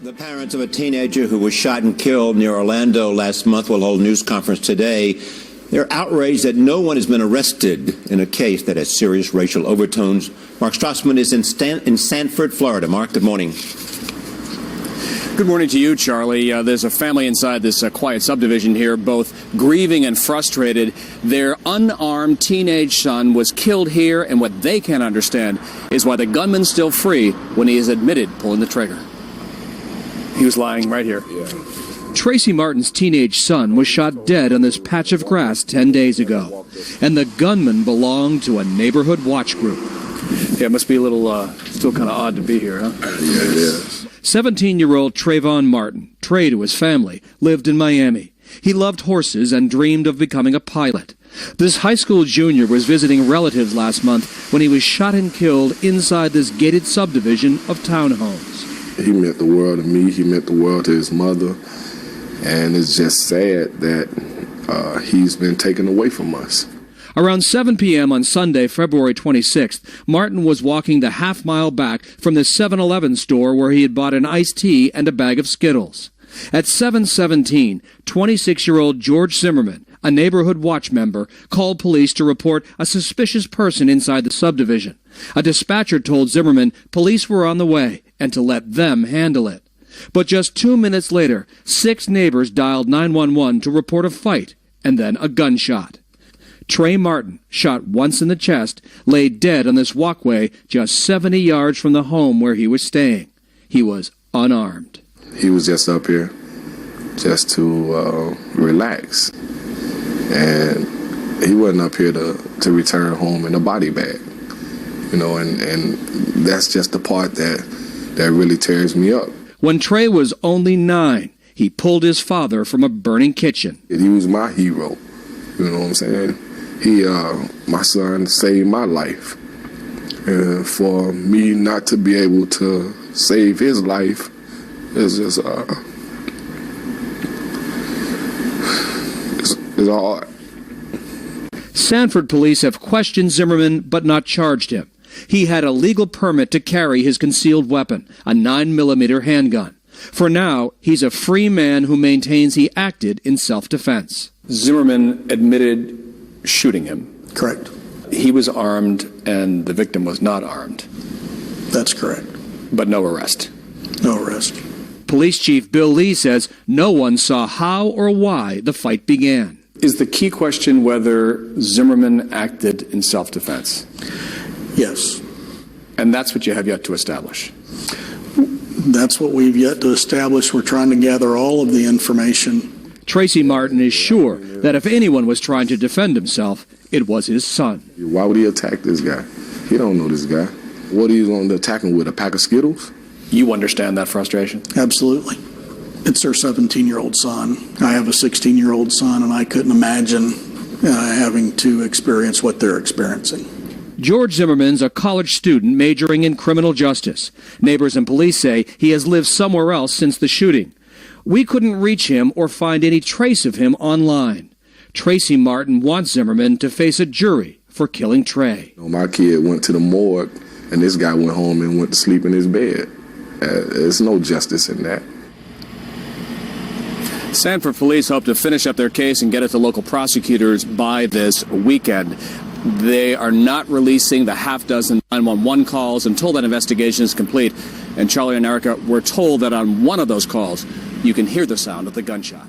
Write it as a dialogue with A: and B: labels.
A: The parents of a teenager who was shot and killed near Orlando last month will hold a news conference today. They're outraged that no one has been arrested in a case that has serious racial overtones. Mark Strassman is in Sanford, Florida. Mark, good morning.
B: Good morning to you, Charlie. There's a family inside this quiet subdivision here, both grieving and frustrated. Their unarmed teenage son was killed here, and what they can't understand is why the gunman's still free when he is admitted pulling the trigger. He was lying right here. Yeah.
C: Tracy Martin's teenage son was shot dead on this patch of grass 10 days ago, and the gunman belonged to a neighborhood watch group.
B: Yeah, it must be a little, still kind of odd to be here, huh?
D: Yeah, it is.
C: 17-year-old Trayvon Martin, Trey to his family, lived in Miami. He loved horses and dreamed of becoming a pilot. This high school junior was visiting relatives last month when he was shot and killed inside this gated subdivision of townhomes.
D: He meant the world to me. He meant the world to his mother. And it's just sad that he's been taken away from us.
C: Around 7 p.m. on Sunday, February 26th, Martin was walking the half-mile back from the 7-Eleven store where he had bought an iced tea and a bag of Skittles. At 7:17, 26-year-old George Zimmerman, a neighborhood watch member, called police to report a suspicious person inside the subdivision. A dispatcher told Zimmerman police were on the way and to let them handle it. But just 2 minutes later, 6 neighbors dialed 911 to report a fight and then a gunshot. Trey Martin, shot once in the chest, lay dead on this walkway just 70 yards from the home where he was staying. He was unarmed.
D: He was just up here just to relax. And he wasn't up here to return home in a body bag. You know, and that's just the part that really tears me up.
C: When Trey was only 9, he pulled his father from a burning kitchen.
D: He was my hero. You know what I'm saying? My son saved my life. And for me not to be able to save his life is just, it's hard.
C: Sanford police have questioned Zimmerman but not charged him. He had a legal permit to carry his concealed weapon, a 9mm handgun. For now, he's a free man who maintains he acted in self-defense.
B: Zimmerman admitted shooting him.
E: Correct.
B: He was armed and the victim was not armed.
E: That's correct.
B: But no arrest.
E: No arrest.
C: Police Chief Bill Lee says no one saw how or why the fight began.
B: Is the key question whether Zimmerman acted in self-defense?
E: Yes.
B: And that's what you have yet to establish?
E: That's what we've yet to establish. We're trying to gather all of the information.
C: Tracy Martin is sure that if anyone was trying to defend himself, it was his son.
D: Why would he attack this guy? He don't know this guy. What are you going to attack him with, a pack of Skittles?
B: You understand that frustration?
E: Absolutely. It's their 17-year-old son. I have a 16-year-old son, and I couldn't imagine having to experience what they're experiencing.
C: George Zimmerman's a college student majoring in criminal justice. Neighbors and police say he has lived somewhere else since the shooting. We couldn't reach him or find any trace of him online. Tracy Martin wants Zimmerman to face a jury for killing Trey.
D: My kid went to the morgue, and this guy went home and went to sleep in his bed. There's no justice in that.
B: Sanford police hope to finish up their case and get it to local prosecutors by this weekend. They are not releasing the half-dozen 911 calls until that investigation is complete. And Charlie and Erica, we're told that on one of those calls, you can hear the sound of the gunshot.